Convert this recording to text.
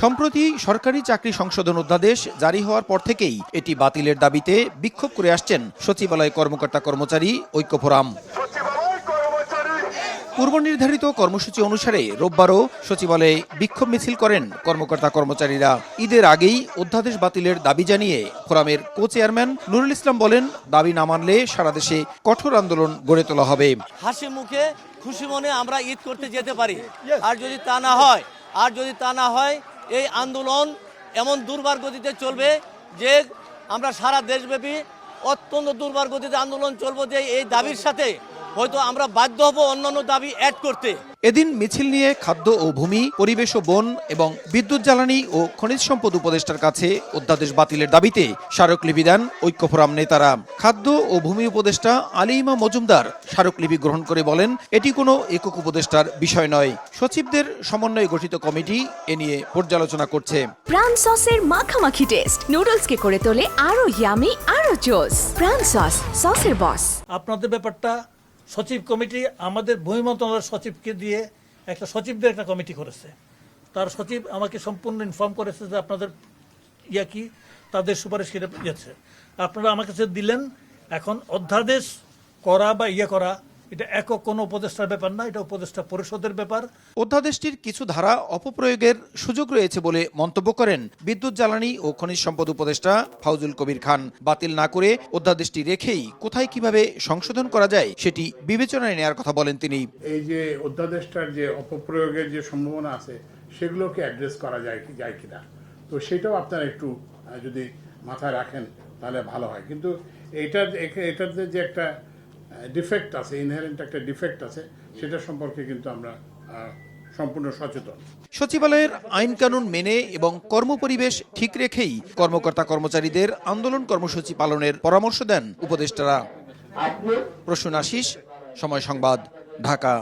সম্প্রতি সরকারি চাকরি সংশোধন অধ্যাদেশ জারি হওয়ার পর থেকেই এটি বাতিলের দাবিতে বিক্ষোভ করে আসছেন সচিবালয় কর্মকর্তা কর্মচারী ঐক্য ফোরাম। পূর্বনির্ধারিত কর্মসূচি অনুসারে রোববারও সচিবালয়ে বিক্ষোভ মিছিল করেন কর্মকর্তা কর্মচারীরা। ঈদের আগেই অধ্যাদেশ বাতিলের দাবি জানিয়ে ফোরামের কো চেয়ারম্যান নুরুল ইসলাম বলেন, দাবি না মানলে সারা দেশে কঠোর আন্দোলন গড়ে তোলা হবে। হাসি মুখে খুশি মনে আমরা ঈদ করতে যেতে পারি, আর যদি তা না হয় এই আন্দোলন এমন দুর্বার গতিতে চলবে যে আমরা সারা দেশব্যাপী অত্যন্ত দুর্বার গতিতে আন্দোলন চলবো, যে এই দাবির সাথে হয়তো আমরা বাধ্য হব অন্যান্য দাবি অ্যাড করতে। এদিন মিছিল নিয়ে খাদ্য ও ভূমি, পরিবেশ ও বন এবং বিদ্যুৎ জ্বালানি ও খনিজ সম্পদ উপদেষ্টার কাছে অধ্যাদেশ বাতিলের দাবিতে স্মারকলিপি দেন ঐক্য ফোরাম নেতারা। খাদ্য ও ভূমি উপদেষ্টা আলিমা মজুমদার স্মারকলিপি গ্রহণ করে বলেন, এটি কোনো একক উপদেষ্টার বিষয় নয়। সচিবদের সমন্বয়ে গঠিত কমিটি এ নিয়ে পর্যালোচনা করছে। প্রাণ সসের মাখামাখি টেস্ট নুডলসকে করে তোলে আরো ইয়ামি, আরো জোস। প্রাণ সস, সসের বস। আপনাদের ব্যাপারটা সচিব কমিটি আমাদের ভূমি মন্ত্রণালয়ের সচিবকে দিয়ে একটা সচিবদের একটা কমিটি করেছে। তার সচিব আমাকে সম্পূর্ণ ইনফর্ম করেছে যে আপনাদের কি তাদের সুপারিশ কেটে গেছে। আপনারা আমার কাছে দিলেন। এখন অধ্যাদেশ করা বা করা এটা একক কোনো উপদেষ্টার ব্যাপার না, এটা উপদেষ্টা পরিষদের ব্যাপার। অধ্যাদেশটির কিছু ধারা অপপ্রয়োগের সুযোগ রয়েছে বলে মন্তব্য করেন বিদ্যুৎ জ্বালানি ও খনিজ সম্পদ উপদেষ্টা ফাউজুল কবির খান। বাতিল না করে অধ্যাদেশটি রেখেই কোথায় কিভাবে সংশোধন করা যায় সেটি বিবেচনায় নেওয়ার কথা বলেন তিনি। এই যে অধ্যাদেশটার যে অপপ্রয়োগের যে সম্ভাবনা আছে সেগুলোকে অ্যাড্রেস করা যায় কিনা, তো সেটাও আপনারা একটু যদি মাথায় রাখেন তাহলে ভালো হয়। কিন্তু এটাতে যে একটা ডিফেক্ট আছে, ইনহেরেন্ট একটা ডিফেক্ট আছে, সেটা সম্পর্কে কিন্তু আমরা সম্পূর্ণ সচেতন। সচিবালয়ের আইন কানুন মেনে এবং কর্মপরিবেশ ঠিক রেখেই কর্মকর্তা কর্মচারীদের আন্দোলন কর্মসূচি পালনের পরামর্শ দেন উপদেষ্টারা। প্রসূন আশিস, সময় সংবাদ, ঢাকা।